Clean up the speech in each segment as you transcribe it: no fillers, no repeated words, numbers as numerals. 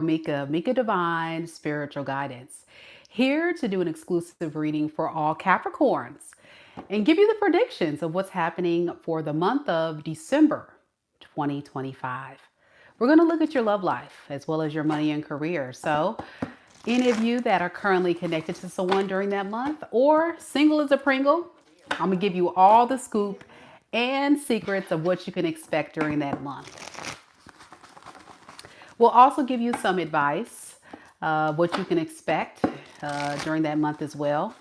Mika Divine Spiritual Guidance, here to do an exclusive reading for all Capricorns and give you the predictions of what's happening for the month of December 2025. We're going to look at your love life as well as your money and career. So, any of you that are currently connected to someone during that month or single as a Pringle, I'm going to give you all the scoop and secrets of what you can expect during that month. We'll also give you some advice, what you can expect during that month as well.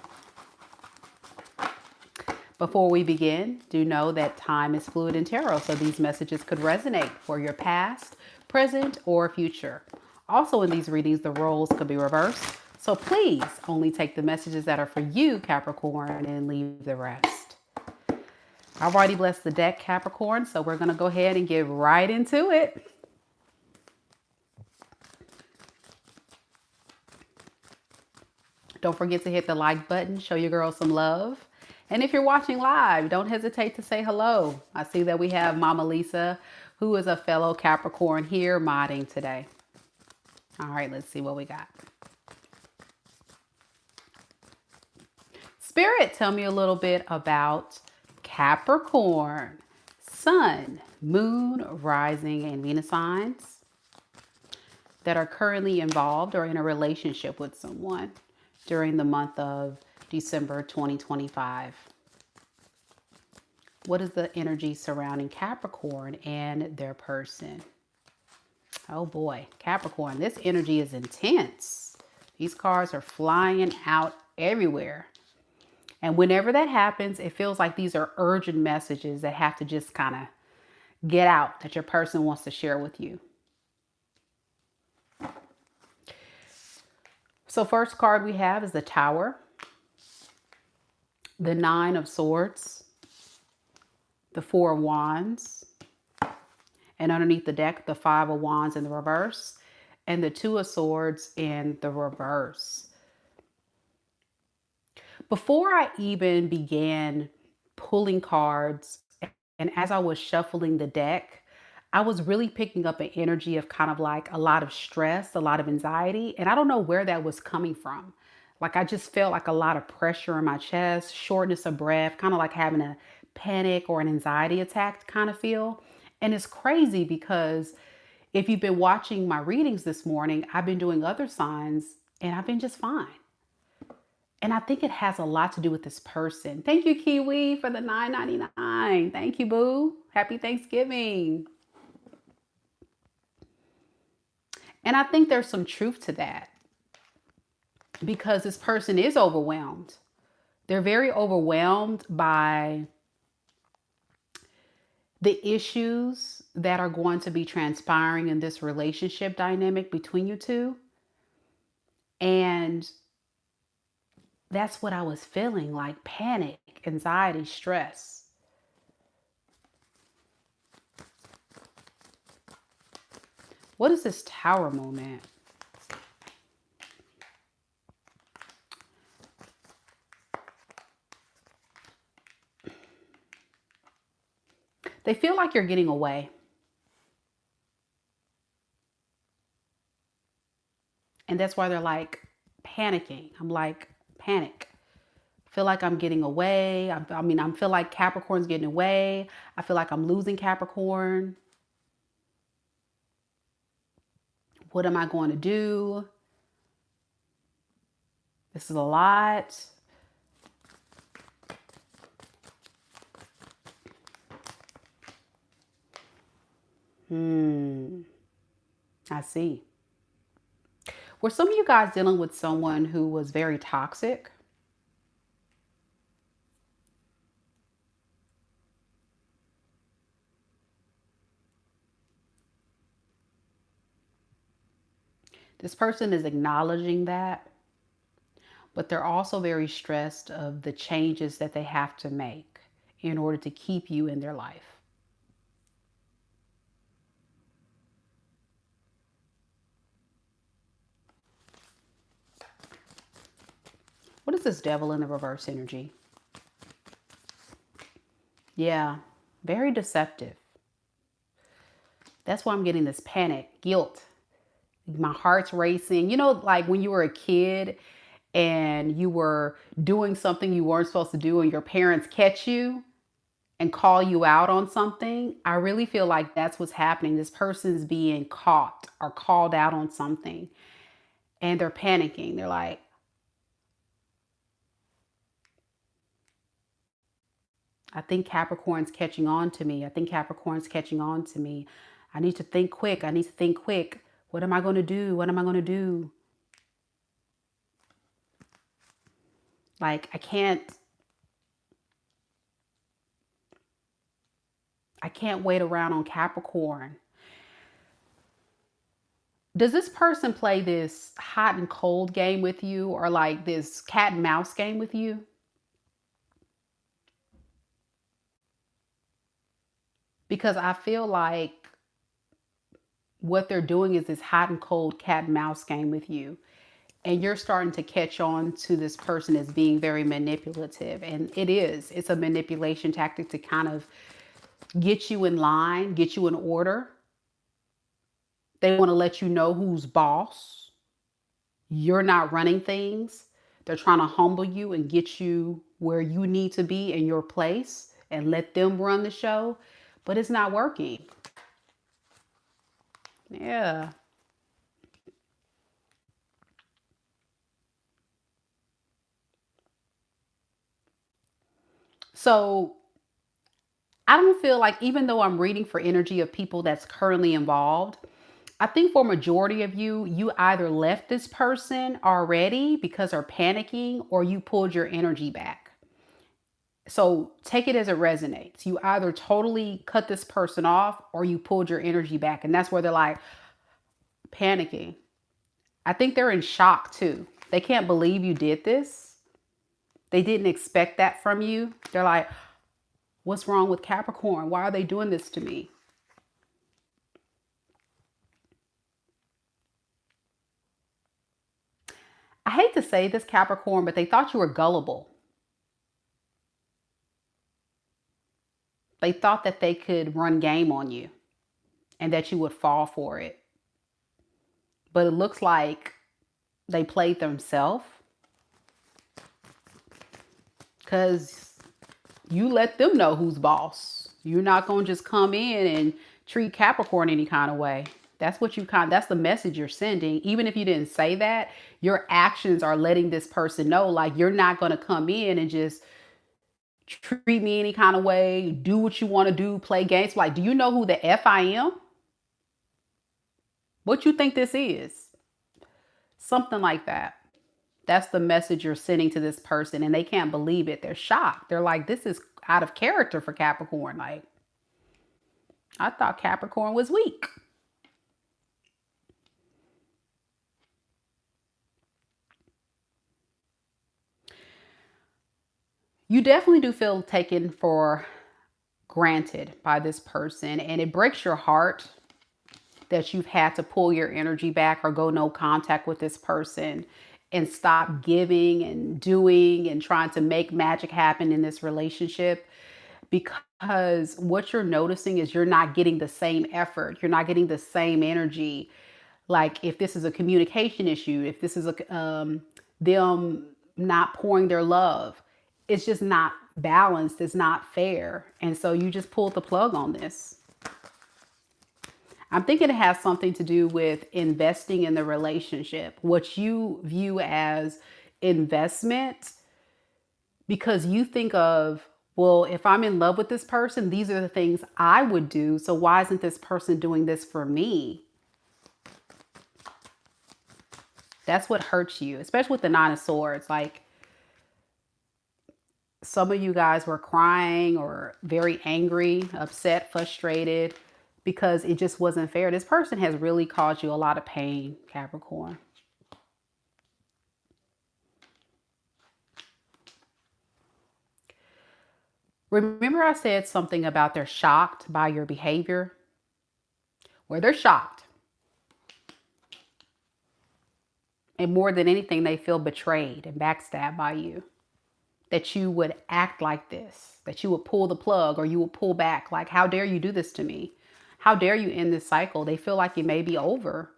Before we begin, do know that time is fluid in tarot, so these messages could resonate for your past, present, or future. Also in these readings, the roles could be reversed, so please only take the messages that are for you, Capricorn, and leave the rest. I've already blessed the deck, Capricorn, so we're going to go ahead and get right into it. Don't forget to hit the like button, show your girl some love. And if you're watching live, don't hesitate to say hello. I see that we have Mama Lisa, who is a fellow Capricorn here modding today. All right, let's see what we got. Spirit, tell me a little bit about Capricorn, Sun, Moon, Rising, and Venus signs that are currently involved or in a relationship with someone during the month of December 2025. What is the energy surrounding Capricorn and their person? Oh boy, Capricorn, this energy is intense. These cards are flying out everywhere. And whenever that happens, it feels like these are urgent messages that have to just kind of get out that your person wants to share with you. So first card we have is the Tower, the Nine of Swords, the Four of Wands, and underneath the deck, the Five of Wands in the reverse, and the Two of Swords in the reverse. Before I even began pulling cards, and as I was shuffling the deck, I was really picking up an energy of kind of like a lot of stress, a lot of anxiety, and I don't know where that was coming from. Like I just felt like a lot of pressure in my chest, shortness of breath, kind of like having a panic or an anxiety attack kind of feel. And it's crazy because if you've been watching my readings this morning, I've been doing other signs and I've been just fine. And I think it has a lot to do with this person. Thank you, Kiwi, for the $9.99. Thank you, boo. Happy Thanksgiving. And I think there's some truth to that because this person is overwhelmed. They're very overwhelmed by the issues that are going to be transpiring in this relationship dynamic between you two. And that's what I was feeling, like panic, anxiety, stress. What is this Tower moment? They feel like you're getting away. And that's why they're like panicking. I'm like, panic. I feel like I'm getting away. I feel like Capricorn's getting away. I feel like I'm losing Capricorn. What am I going to do? This is a lot. I see. Were some of you guys dealing with someone who was very toxic? This person is acknowledging that, but they're also very stressed of the changes that they have to make in order to keep you in their life. What is this Devil in the reverse energy? Yeah, very deceptive. That's why I'm getting this panic, guilt. my heart's racing. You know, like when you were a kid and you were doing something you weren't supposed to do and your parents catch you and call you out on something. I really feel like that's what's happening. This person's being caught or called out on something and they're panicking. They're like, I think Capricorn's catching on to me. I think Capricorn's catching on to me. I need to think quick. I need to think quick. What am I going to do? What am I going to do? Like I can't wait around on Capricorn. Does this person play this hot and cold game with you or like this cat and mouse game with you? Because I feel like what they're doing is this hot and cold cat and mouse game with you. And you're starting to catch on to this person as being very manipulative. And it is. It's a manipulation tactic to kind of get you in line, get you in order. They want to let you know who's boss. You're not running things. They're trying to humble you and get you where you need to be in your place and let them run the show. But it's not working. Yeah. So I don't feel like, even though I'm reading for energy of people that's currently involved, I think for a majority of you, you either left this person already because they're panicking or you pulled your energy back. So take it as it resonates. You either totally cut this person off or you pulled your energy back. And that's where they're like panicking. I think they're in shock too. They can't believe you did this. They didn't expect that from you. They're like, what's wrong with Capricorn? Why are they doing this to me? I hate to say this, Capricorn, but they thought you were gullible. They thought that they could run game on you and that you would fall for it. But it looks like they played themselves because you let them know who's boss. You're not going to just come in and treat Capricorn any kind of way. That's the message you're sending. Even if you didn't say that, your actions are letting this person know, like, you're not going to come in and just treat me any kind of way, do what you want to do, play games. Like, do you know who the F I am? What you think this is? Something like that. That's the message you're sending to this person, and they can't believe it. They're shocked. They're like, this is out of character for Capricorn. Like, I thought Capricorn was weak. You definitely do feel taken for granted by this person, and it breaks your heart that you've had to pull your energy back or go no contact with this person and stop giving and doing and trying to make magic happen in this relationship, because what you're noticing is you're not getting the same effort, you're not getting the same energy. Like, if this is a communication issue, if this is them not pouring their love, it's just not balanced, it's not fair, and so you just pulled the plug on this. I'm thinking it has something to do with investing in the relationship, what you view as investment, because you think of, well, if I'm in love with this person, these are the things I would do. So why isn't this person doing this for me? That's what hurts you, especially with the Nine of Swords. Like, some of you guys were crying or very angry, upset, frustrated because it just wasn't fair. This person has really caused you a lot of pain, Capricorn. Remember I said something about they're shocked by your behavior? Where they're shocked. And more than anything, they feel betrayed and backstabbed by you. That you would act like this, that you would pull the plug or you would pull back. Like, how dare you do this to me? How dare you end this cycle? They feel like it may be over.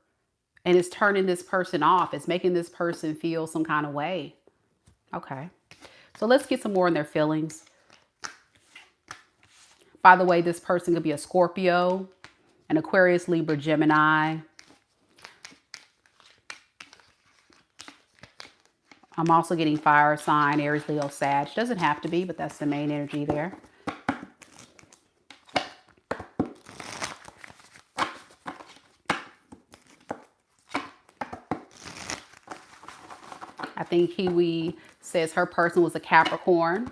And it's turning this person off. It's making this person feel some kind of way. Okay. So let's get some more in their feelings. By the way, this person could be a Scorpio, an Aquarius, Libra, Gemini. I'm also getting fire sign, Aries, Leo, Sag. Doesn't have to be, but that's the main energy there. I think Kiwi says her person was a Capricorn.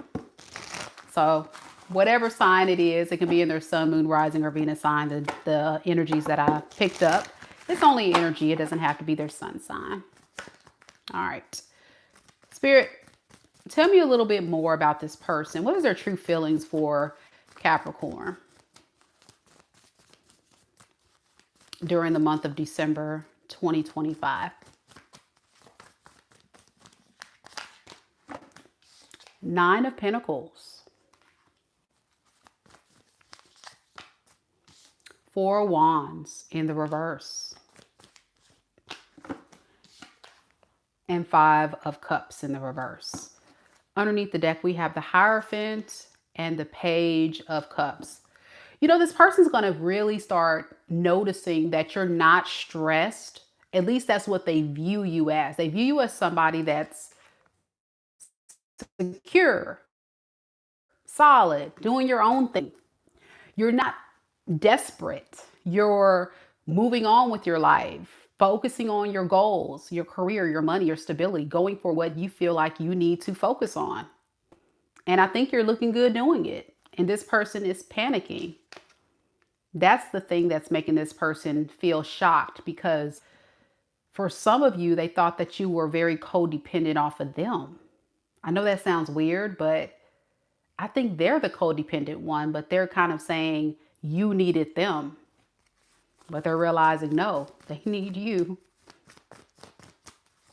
So whatever sign it is, it can be in their sun, moon, rising, or Venus sign. The energies that I picked up, it's only energy. It doesn't have to be their sun sign. All right. Spirit, tell me a little bit more about this person. What is their true feelings for Capricorn during the month of December 2025? Nine of Pentacles. Four of Wands in the reverse. And Five of Cups in the reverse. Underneath the deck, we have the Hierophant and the Page of Cups. You know, this person's going to really start noticing that you're not stressed. At least that's what they view you as. They view you as somebody that's secure, solid, doing your own thing. You're not desperate. You're moving on with your life, focusing on your goals, your career, your money, your stability, going for what you feel like you need to focus on. And I think you're looking good doing it. And this person is panicking. That's the thing that's making this person feel shocked, because for some of you, they thought that you were very codependent off of them. I know that sounds weird, but I think they're the codependent one, but they're kind of saying you needed them. But they're realizing, no, they need you.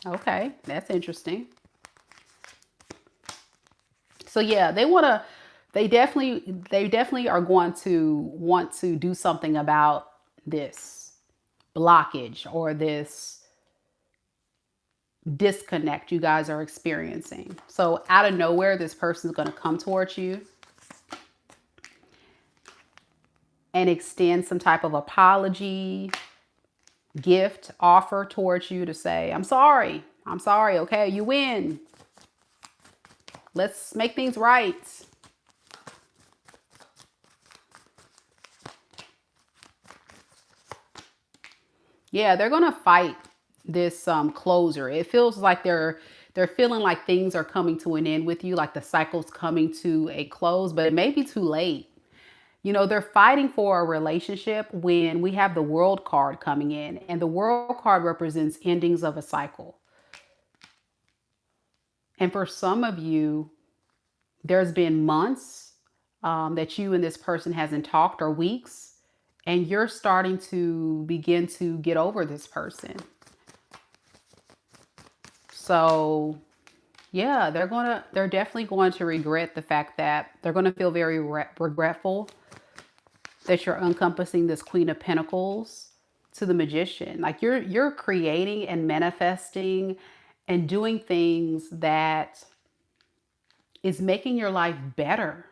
Okay, that's interesting. So yeah, they definitely are going to want to do something about this blockage or this disconnect you guys are experiencing. So out of nowhere, this person is going to come towards you and extend some type of apology, gift, offer towards you to say, I'm sorry, okay, you win. Let's make things right. Yeah, they're gonna fight this closer. It feels like they're feeling like things are coming to an end with you, like the cycle's coming to a close, but it may be too late. You know, they're fighting for a relationship when we have the World card coming in, and the World card represents endings of a cycle. And for some of you, there's been months that you and this person hasn't talked, or weeks, and you're starting to begin to get over this person. So yeah, they're definitely going to regret the fact that they're going to feel very regretful that you're encompassing this Queen of Pentacles to the Magician. Like you're creating and manifesting and doing things that is making your life better.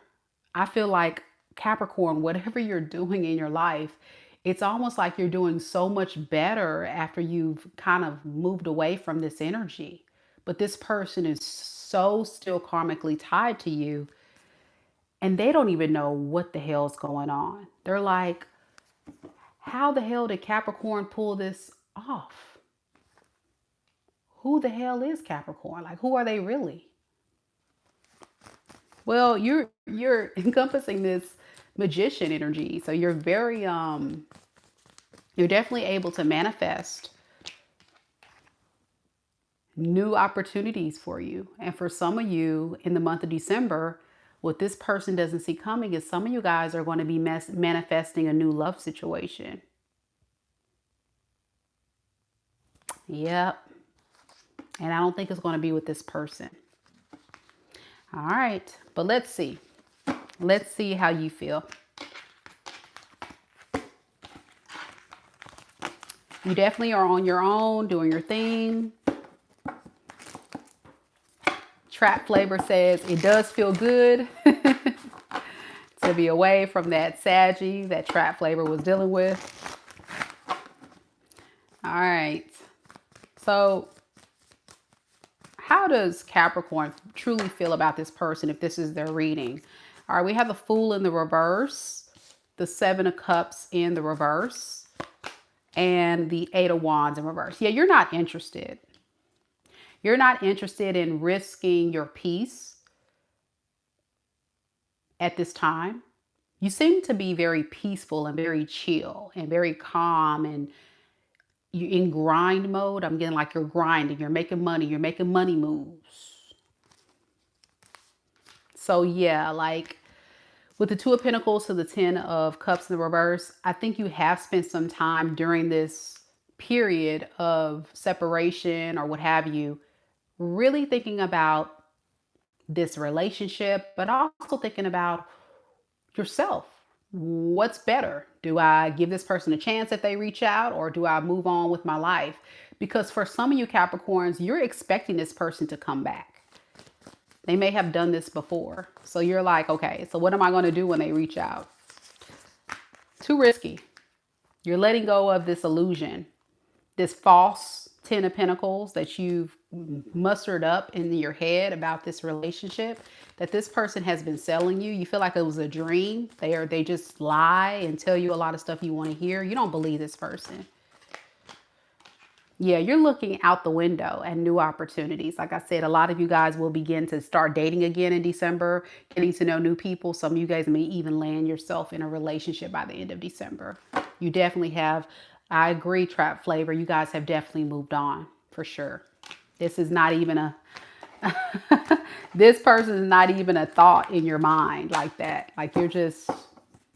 I feel like Capricorn, whatever you're doing in your life, it's almost like you're doing so much better after you've kind of moved away from this energy. But this person is so still karmically tied to you, and they don't even know what the hell's going on. They're like, how the hell did Capricorn pull this off? Who the hell is Capricorn? Like, who are they really? Well, you're encompassing this Magician energy. So you're very you're definitely able to manifest new opportunities for you. And for some of you in the month of December, what this person doesn't see coming is some of you guys are going to be manifesting a new love situation. Yep. And I don't think it's going to be with this person. All right. But let's see. Let's see how you feel. You definitely are on your own, doing your thing. Trap Flavor says it does feel good to be away from that Saggy that Trap Flavor was dealing with. All right. So how does Capricorn truly feel about this person if this is their reading? All right, we have the Fool in the reverse, the Seven of Cups in the reverse, and the Eight of Wands in reverse. Yeah, you're not interested. You're not interested in risking your peace at this time. You seem to be very peaceful and very chill and very calm, and you in grind mode. I'm getting like you're grinding, you're making money moves. So yeah, like with the Two of Pentacles to the Ten of Cups in the reverse, I think you have spent some time during this period of separation or what have you, really thinking about this relationship, but also thinking about yourself. What's better? Do I give this person a chance if they reach out, or do I move on with my life? Because for some of you Capricorns, you're expecting this person to come back. They may have done this before. So you're like, okay, so what am I going to do when they reach out? Too risky. You're letting go of this illusion, this false Ten of Pentacles that you've mustered up in your head about this relationship that this person has been selling you. You feel like it was a dream. They just lie and tell you a lot of stuff you want to hear. You don't believe this person. Yeah, you're looking out the window at new opportunities. Like I said, a lot of you guys will begin to start dating again in December, getting to know new people. Some of you guys may even land yourself in a relationship by the end of December. You definitely have. I agree, Trap Flavor. You guys have definitely moved on for sure. This is not even a, this person is not even a thought in your mind like that. Like you're just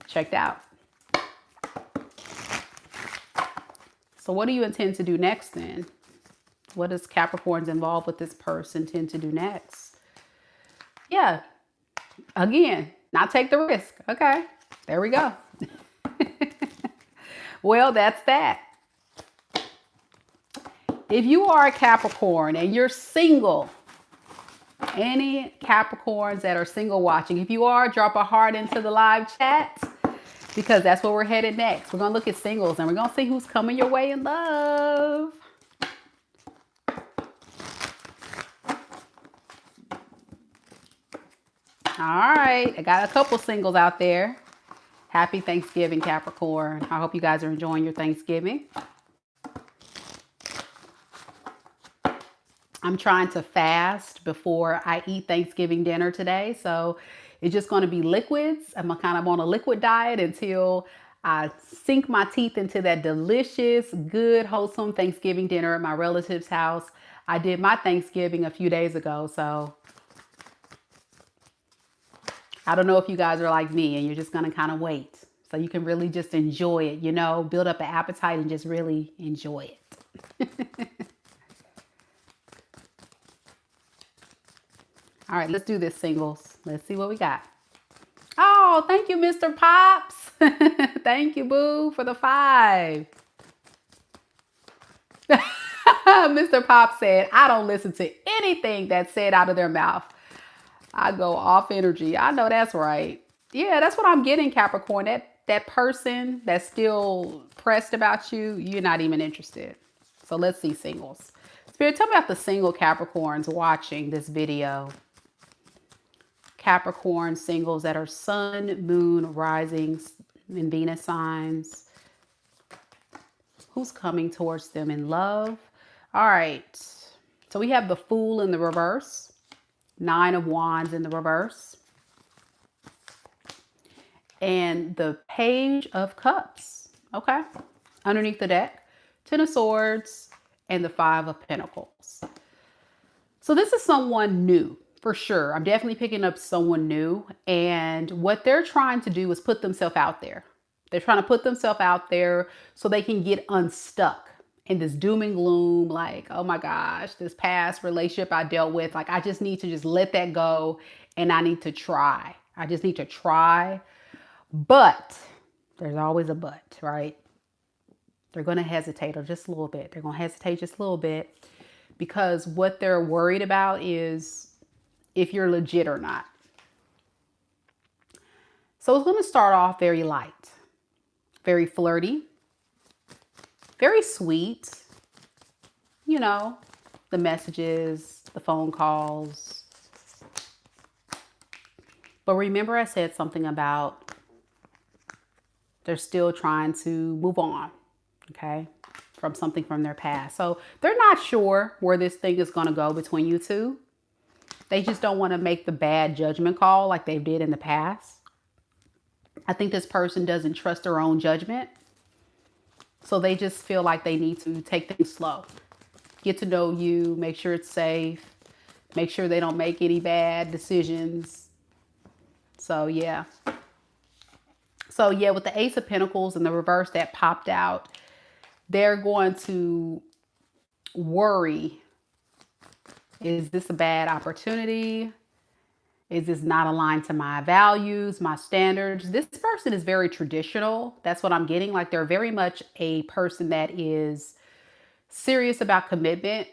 checked out. So what do you intend to do next then? What does Capricorns involved with this person tend to do next? Yeah, again, not take the risk. Okay, there we go. Well, that's that. If you are a Capricorn and you're single, any Capricorns that are single watching, if you are, drop a heart into the live chat, because that's where we're headed next. We're going to look at singles and we're going to see who's coming your way in love. All right. I got a couple singles out there. Happy Thanksgiving, Capricorn. I hope you guys are enjoying your Thanksgiving. I'm trying to fast before I eat Thanksgiving dinner today. So it's just going to be liquids. I'm kind of on a liquid diet until I sink my teeth into that delicious, good, wholesome Thanksgiving dinner at my relative's house. I did my Thanksgiving a few days ago. So I don't know if you guys are like me and you're just going to kind of wait. So you can really just enjoy it, you know, build up an appetite and just really enjoy it. All right, let's do this singles. Let's see what we got. Oh, thank you, Mr. Pops. Thank you, boo, for the 5. Mr. Pops said, I don't listen to anything that's said out of their mouth. I go off energy. I know that's right. Yeah, that's what I'm getting, Capricorn. That person that's still pressed about you, you're not even interested. So let's see singles. Spirit, tell me about the single Capricorns watching this video. Capricorn singles that are sun, moon, rising, and Venus signs. Who's coming towards them in love? All right. So we have the Fool in the reverse. 9 of Wands in the reverse. And the Page of Cups. Okay. Underneath the deck. 10 of Swords and the 5 of Pentacles. So this is someone new. For sure. I'm definitely picking up someone new. And what they're trying to do is put themselves out there. They're trying to put themselves out there so they can get unstuck in this doom and gloom. Like, oh my gosh, this past relationship I dealt with. Like, I just need to just let that go. And I need to try. I just need to try. But there's always a but, right? They're going to hesitate just a little bit. They're going to hesitate just a little bit because what they're worried about is if you're legit or not. So it's going to start off very light, very flirty, very sweet. You know, the messages, the phone calls. But remember I said something about they're still trying to move on, okay, from something from their past. So they're not sure where this thing is going to go between you two. They just don't want to make the bad judgment call like they did in the past. I think this person doesn't trust their own judgment. So they just feel like they need to take things slow. Get to know you, make sure it's safe, make sure they don't make any bad decisions. So yeah. So yeah, with the Ace of Pentacles and the reverse that popped out, they're going to worry. Is this a bad opportunity? Is this not aligned to my values, my standards? This person is very traditional. That's what I'm getting. Like they're very much a person that is serious about commitment.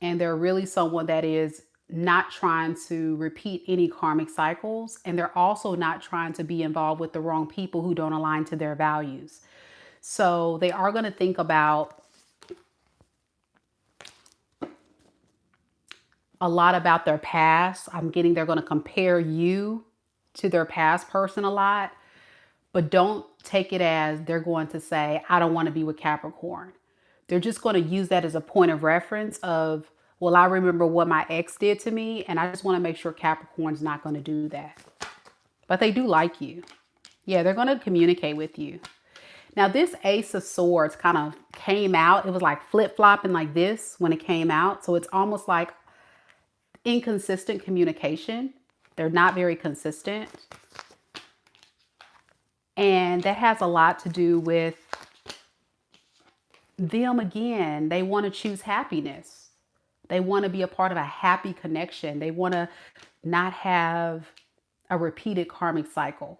And they're really someone that is not trying to repeat any karmic cycles. And they're also not trying to be involved with the wrong people who don't align to their values. So they are going to think about a lot about their past. I'm getting they're going to compare you to their past person a lot, but don't take it as they're going to say, I don't want to be with Capricorn. They're just going to use that as a point of reference of, well, I remember what my ex did to me, and I just want to make sure Capricorn's not going to do that. But they do like you. Yeah, they're going to communicate with you. Now, this Ace of Swords kind of came out. It was like flip-flopping like this when it came out. So it's almost like inconsistent communication. They're not very consistent. And that has a lot to do with them again. They want to choose happiness. They want to be a part of a happy connection. They want to not have a repeated karmic cycle.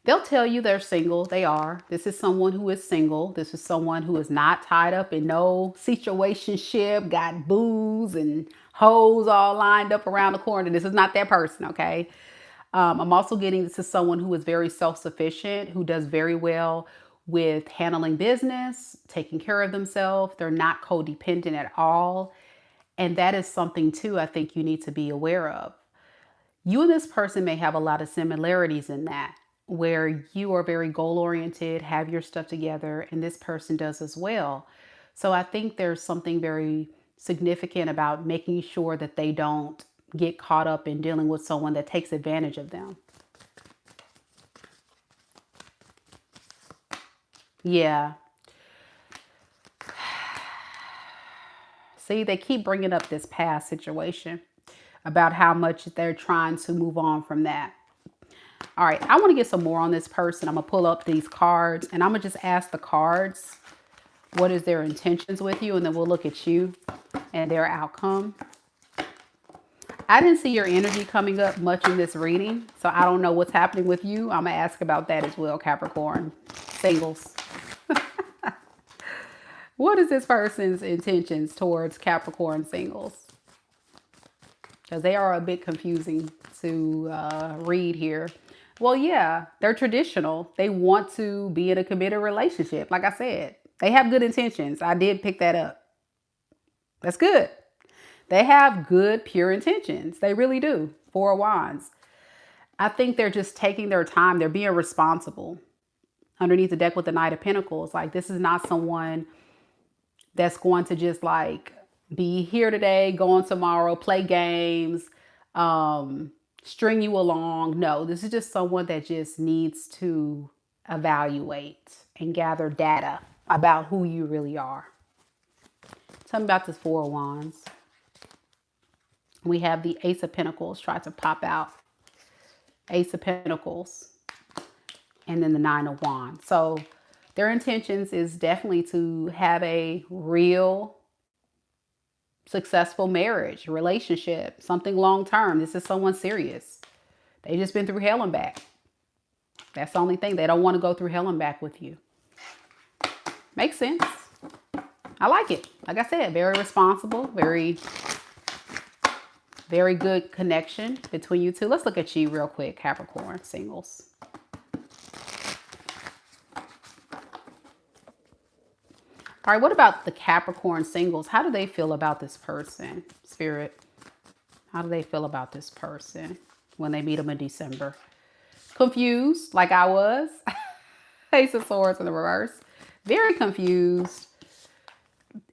They'll tell you they're single. They are. This is someone who is single. This is someone who is not tied up in no situationship, got booze and hoes all lined up around the corner. This is not that person, okay? I'm also getting this is someone who is very self-sufficient, who does very well with handling business, taking care of themselves. They're not codependent at all. And that is something too I think you need to be aware of. You and this person may have a lot of similarities in that, where you are very goal-oriented, have your stuff together, and this person does as well. So I think there's something very significant about making sure that they don't get caught up in dealing with someone that takes advantage of them. Yeah. See, they keep bringing up this past situation about how much they're trying to move on from that. All right, I want to get some more on this person. I'm going to pull up these cards and I'm going to just ask the cards, what is their intentions with you? And then we'll look at you and their outcome. I didn't see your energy coming up much in this reading, so I don't know what's happening with you. I'm going to ask about that as well, Capricorn. Singles. What is this person's intentions towards Capricorn singles? Because they are a bit confusing to read here. Well, yeah, they're traditional. They want to be in a committed relationship. Like I said, they have good intentions. I did pick that up. That's good. They have good, pure intentions. They really do. Four of Wands. I think they're just taking their time. They're being responsible. Underneath the deck with the Knight of Pentacles. Like, this is not someone that's going to just like be here today, gone tomorrow, play games, string you along. No, this is just someone that just needs to evaluate and gather data about who you really are. Tell me about this Four of Wands. We have the Ace of Pentacles try to pop out. Ace of Pentacles. And then the Nine of Wands. So their intentions is definitely to have a real successful marriage, relationship, something long term. This is someone serious. They just been through hell and back. That's the only thing. They don't want to go through hell and back with you. Makes sense. I like it. Like I said, very responsible, very, very good connection between you two. Let's look at you real quick, Capricorn singles. All right, what about the Capricorn singles? How do they feel about this person, Spirit? How do they feel about this person when they meet them in December? Confused, like I was. Ace of Swords in the reverse. Very confused.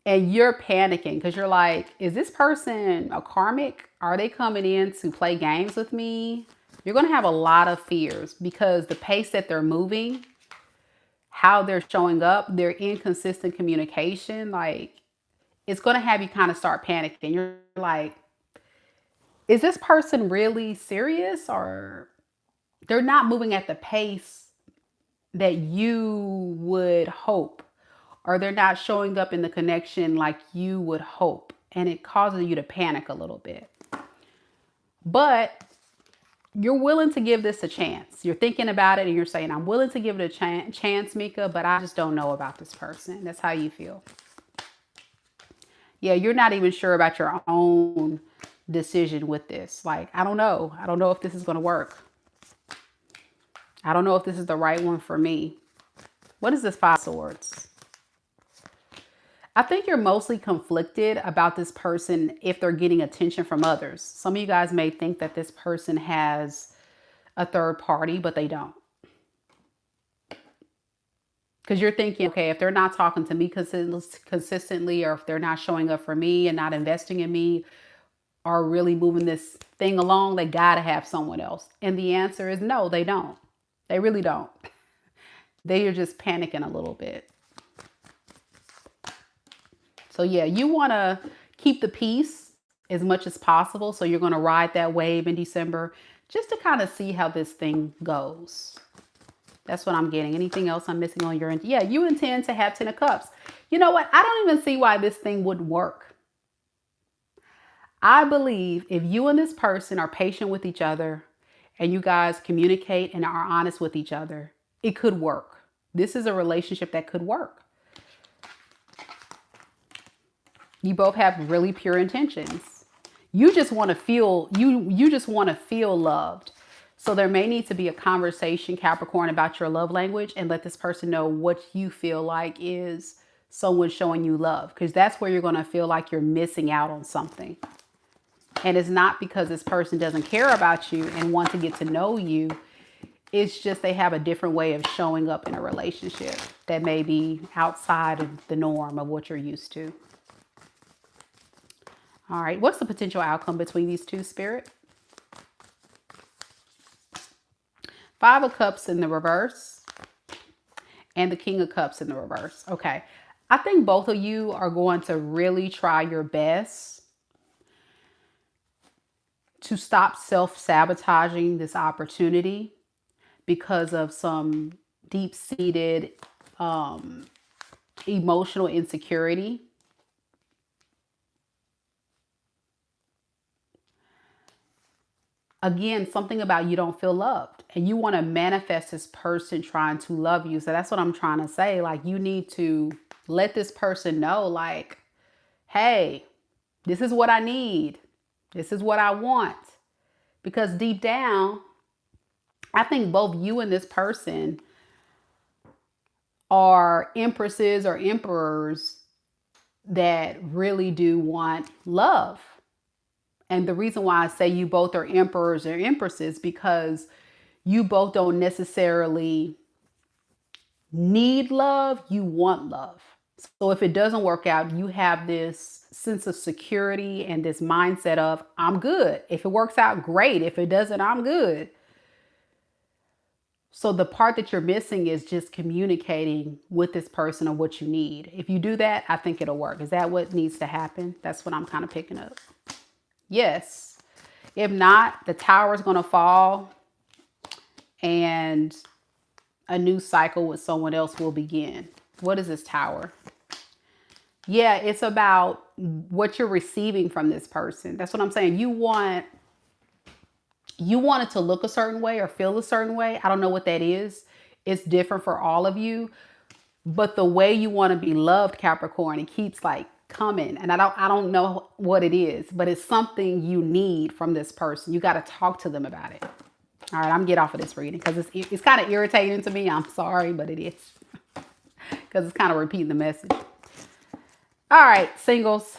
And you're panicking because you're like, is this person a karmic? Are they coming in to play games with me? You're going to have a lot of fears because the pace that they're moving, how they're showing up, their inconsistent communication, like it's going to have you kind of start panicking. You're like, is this person really serious, or they're not moving at the pace that you would hope, or they're not showing up in the connection like you would hope, and it causes you to panic a little bit. But you're willing to give this a chance. You're thinking about it and you're saying, I'm willing to give it a chance, Mika, but I just don't know about this person. That's how you feel. Yeah, you're not even sure about your own decision with this. Like, I don't know. I don't know if this is going to work. I don't know if this is the right one for me. What is this Five of Swords? I think you're mostly conflicted about this person if they're getting attention from others. Some of you guys may think that this person has a third party, but they don't. Because you're thinking, okay, if they're not talking to me consistently, or if they're not showing up for me and not investing in me, or really moving this thing along, they got to have someone else. And the answer is no, they don't. They really don't. They are just panicking a little bit. So yeah, you want to keep the peace as much as possible. So you're going to ride that wave in December just to kind of see how this thing goes. That's what I'm getting. Anything else I'm missing on your end? Yeah, you intend to have 10 of Cups. You know what? I don't even see why this thing wouldn't work. I believe if you and this person are patient with each other and you guys communicate and are honest with each other, it could work. This is a relationship that could work. You both have really pure intentions. You just want to feel, you just want to feel loved. So there may need to be a conversation, Capricorn, about your love language, and let this person know what you feel like is someone showing you love. Because that's where you're going to feel like you're missing out on something. And it's not because this person doesn't care about you and want to get to know you. It's just they have a different way of showing up in a relationship that may be outside of the norm of what you're used to. All right, what's the potential outcome between these two, Spirit? Five of Cups in the reverse and the King of Cups in the reverse. Okay, I think both of you are going to really try your best to stop self-sabotaging this opportunity because of some deep-seated emotional insecurity. Again, something about you don't feel loved and you want to manifest this person trying to love you. So that's what I'm trying to say. Like, you need to let this person know, like, hey, this is what I need. This is what I want. Because deep down, I think both you and this person are empresses or emperors that really do want love. And the reason why I say you both are emperors or empresses, because you both don't necessarily need love, you want love. So if it doesn't work out, you have this sense of security and this mindset of, I'm good. If it works out, great. If it doesn't, I'm good. So the part that you're missing is just communicating with this person on what you need. If you do that, I think it'll work. Is that what needs to happen? That's what I'm kind of picking up. Yes. If not, the tower is going to fall and a new cycle with someone else will begin. What is this tower? Yeah, it's about what you're receiving from this person. That's what I'm saying. You want you want it to look a certain way or feel a certain way. I don't know what that is. It's different for all of you. But the way you want to be loved, Capricorn, it keeps like coming. And I don't know what it is, but it's something you need from this person. You got to talk to them about it. All right, I'm get off of this reading because it's kind of irritating to me. I'm sorry, but it is because it's kind of repeating the message. All right, singles,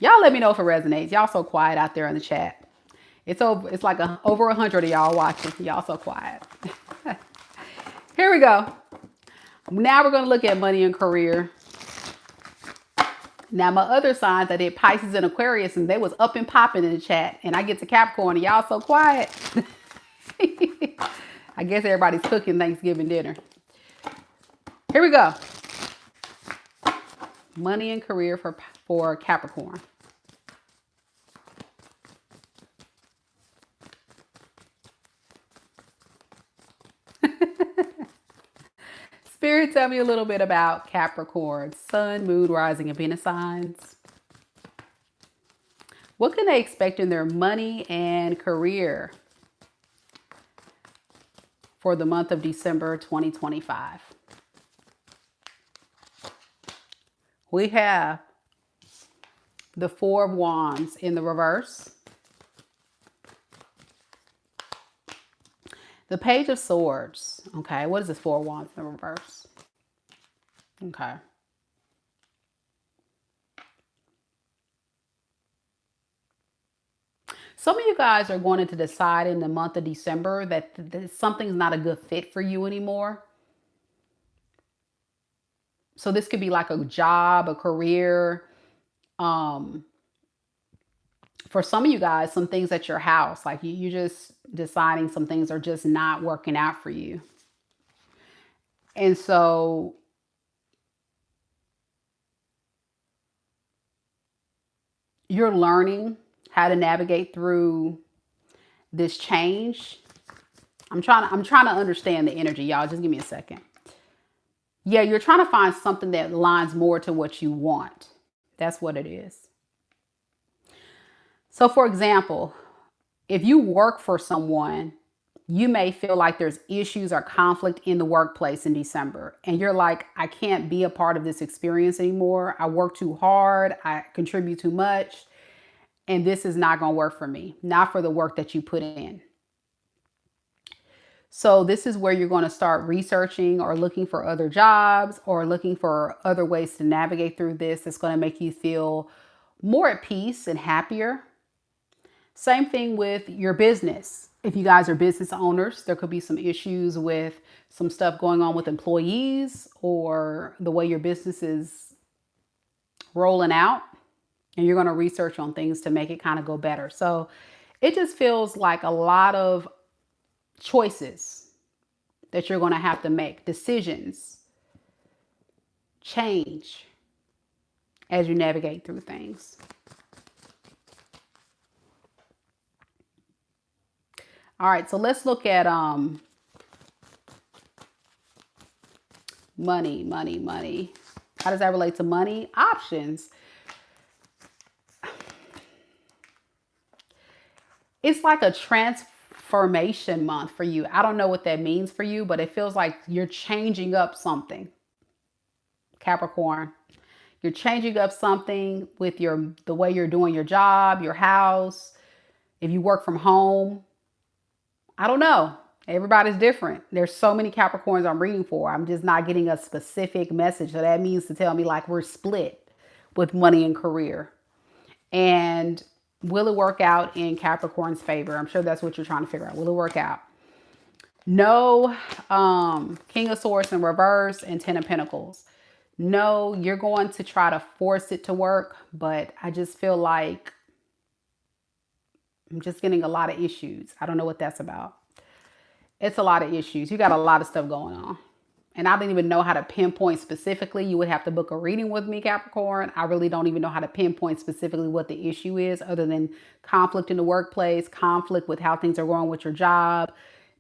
y'all let me know if it resonates. Y'all so quiet out there in the chat. It's like over 100 of y'all watching. Y'all so quiet. Here we go. Now we're going to look at money and career. Now my other signs, I did Pisces and Aquarius, and they was up and popping in the chat. And I get to Capricorn and y'all so quiet. I guess everybody's cooking Thanksgiving dinner. Here we go. Money and career for Capricorn. Spirit, tell me a little bit about Capricorn, Sun, Moon, Rising, and Venus signs. What can they expect in their money and career for the month of December 2025? We have the Four of Wands in the reverse, the Page of Swords. Okay, what is this Four of Wands in the reverse? Okay. Some of you guys are going to decide in the month of December that something's not a good fit for you anymore. So this could be like a job, a career. For some of you guys, some things at your house, like you're just deciding some things are just not working out for you. And so you're learning how to navigate through this change. I'm trying to understand the energy, y'all. Just give me a second. Yeah, you're trying to find something that aligns more to what you want. That's what it is. So for example, if you work for someone, you may feel like there's issues or conflict in the workplace in December. And you're like, I can't be a part of this experience anymore. I work too hard. I contribute too much. And this is not going to work for me. Not for the work that you put in. So this is where you're going to start researching or looking for other jobs or looking for other ways to navigate through this. It's going to make you feel more at peace and happier. Same thing with your business. If you guys are business owners, there could be some issues with some stuff going on with employees or the way your business is rolling out. And you're going to research on things to make it kind of go better. So it just feels like a lot of choices that you're going to have to make, decisions, change as you navigate through things. All right, so let's look at money. How does that relate to money? Options. It's like a transformation month for you. I don't know what that means for you, but it feels like you're changing up something. Capricorn, you're changing up something with the way you're doing your job, your house. If you work from home, I don't know. Everybody's different. There's so many Capricorns I'm reading for. I'm just not getting a specific message. So that means to tell me like we're split with money and career. And will it work out in Capricorn's favor? I'm sure that's what you're trying to figure out. Will it work out? No. King of Swords in reverse and Ten of Pentacles. No, you're going to try to force it to work. But I just feel like I'm just getting a lot of issues. I don't know what that's about. It's a lot of issues. You got a lot of stuff going on. And I didn't even know how to pinpoint specifically. You would have to book a reading with me, Capricorn. I really don't even know how to pinpoint specifically what the issue is other than conflict in the workplace, conflict with how things are going with your job,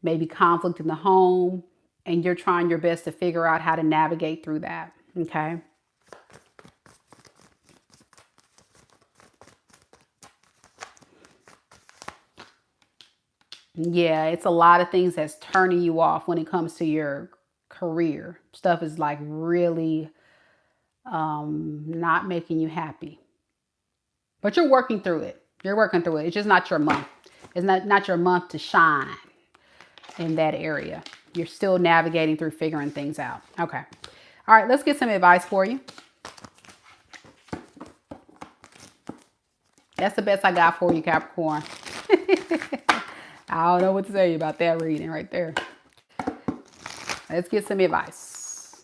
maybe conflict in the home. And you're trying your best to figure out how to navigate through that. Okay. Yeah, it's a lot of things that's turning you off when it comes to your career. Stuff is like really not making you happy. But you're working through it. You're working through it. It's just not your month. It's not your month to shine in that area. You're still navigating through figuring things out. Okay. All right, let's get some advice for you. That's the best I got for you, Capricorn. I don't know what to tell you about that reading right there. Let's get some advice.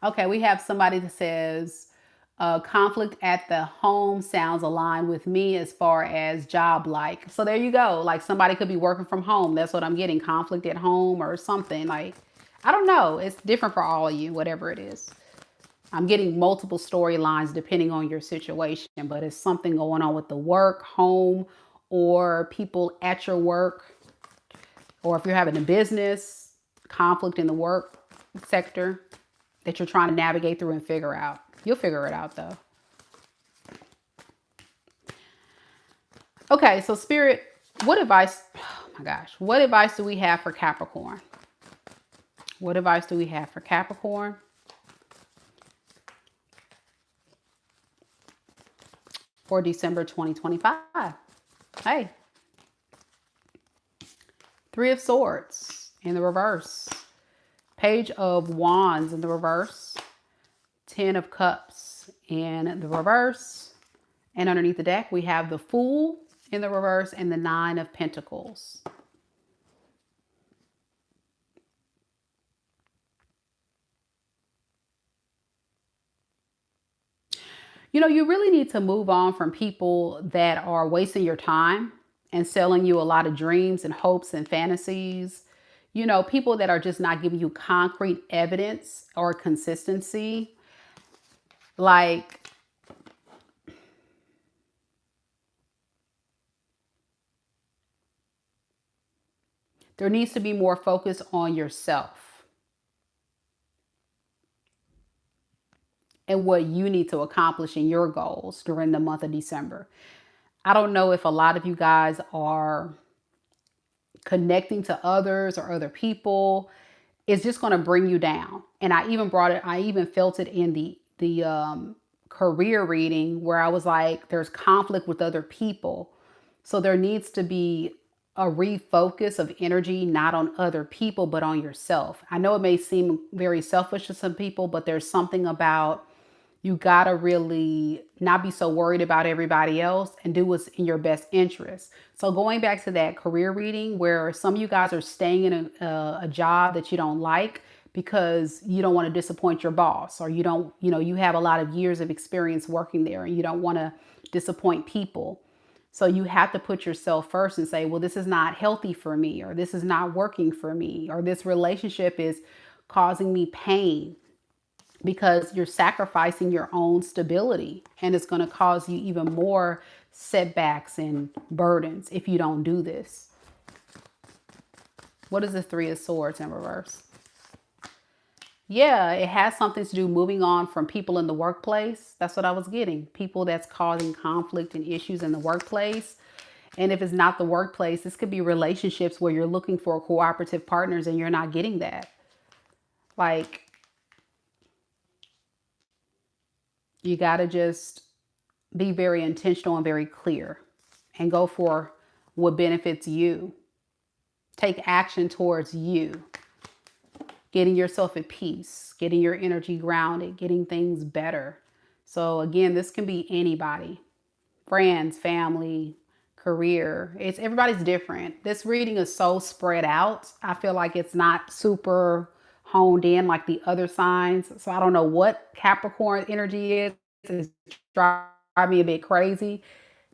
Okay, we have somebody that says, conflict at the home sounds aligned with me as far as job like. So there you go. Like somebody could be working from home. That's what I'm getting. Conflict at home or something. Like, I don't know. It's different for all of you, whatever it is. I'm getting multiple storylines depending on your situation, but it's something going on with the work, home, or people at your work, or if you're having a business, conflict in the work sector that you're trying to navigate through and figure out. You'll figure it out though. Okay, so Spirit, what advice, oh my gosh, what advice do we have for Capricorn? What advice do we have for Capricorn? For December 2025. Hey, Three of Swords in the reverse. Page of Wands in the reverse. 10 of Cups in the reverse. And underneath the deck, we have the Fool in the reverse and the 9 of Pentacles. You know, you really need to move on from people that are wasting your time and selling you a lot of dreams and hopes and fantasies. You know, people that are just not giving you concrete evidence or consistency. Like, there needs to be more focus on yourself and what you need to accomplish in your goals during the month of December. I don't know if a lot of you guys are connecting to others or other people. It's just going to bring you down. And I even felt it in the career reading where I was like, there's conflict with other people. So there needs to be a refocus of energy, not on other people, but on yourself. I know it may seem very selfish to some people, but there's something about you gotta really not be so worried about everybody else and do what's in your best interest. So going back to that career reading where some of you guys are staying in a job that you don't like because you don't want to disappoint your boss, or you don't, you know, you have a lot of years of experience working there and you don't want to disappoint people. So you have to put yourself first and say, well, this is not healthy for me, or this is not working for me, or this relationship is causing me pain, because you're sacrificing your own stability and it's going to cause you even more setbacks and burdens if you don't do this. What is the Three of Swords in reverse? Yeah, it has something to do moving on from people in the workplace. That's what I was getting. People that's causing conflict and issues in the workplace. And if it's not the workplace, this could be relationships where you're looking for cooperative partners and you're not getting that. Like, you got to just be very intentional and very clear and go for what benefits you. Take action towards you. Getting yourself at peace, getting your energy grounded, getting things better. So again, this can be anybody. Friends, family, career. It's everybody's different. This reading is so spread out. I feel like it's not super honed in like the other signs. So I don't know what Capricorn energy is. It's driving me a bit crazy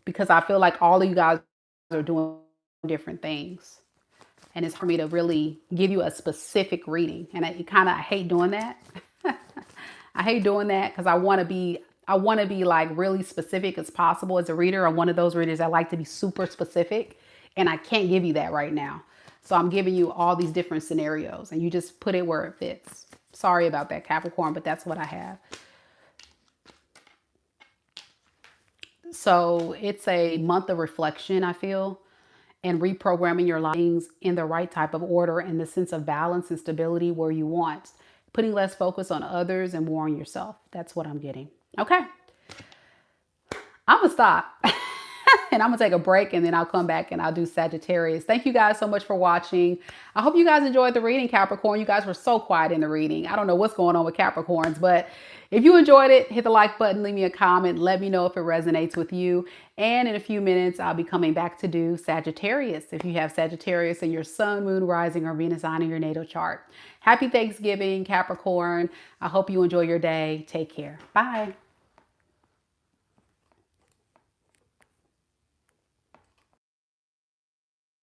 because I feel like all of you guys are doing different things. And it's for me to really give you a specific reading. And I hate doing that. I hate doing that because I want to be like really specific as possible as a reader. I'm one of those readers that like to be super specific, and I can't give you that right now. So I'm giving you all these different scenarios and you just put it where it fits. Sorry about that, Capricorn, but that's what I have. So it's a month of reflection, I feel, and reprogramming your life in the right type of order and the sense of balance and stability where you want. Putting less focus on others and more on yourself. That's what I'm getting. Okay, I'm gonna stop. And I'm gonna take a break and then I'll come back and I'll do Sagittarius. Thank you guys so much for watching. I hope you guys enjoyed the reading, Capricorn. You guys were so quiet in the reading. I don't know what's going on with Capricorns, but if you enjoyed it, hit the like button, leave me a comment, let me know if it resonates with you. And in a few minutes, I'll be coming back to do Sagittarius. If you have Sagittarius in your sun, moon, rising, or Venus sign in your natal chart. Happy Thanksgiving, Capricorn. I hope you enjoy your day. Take care. Bye.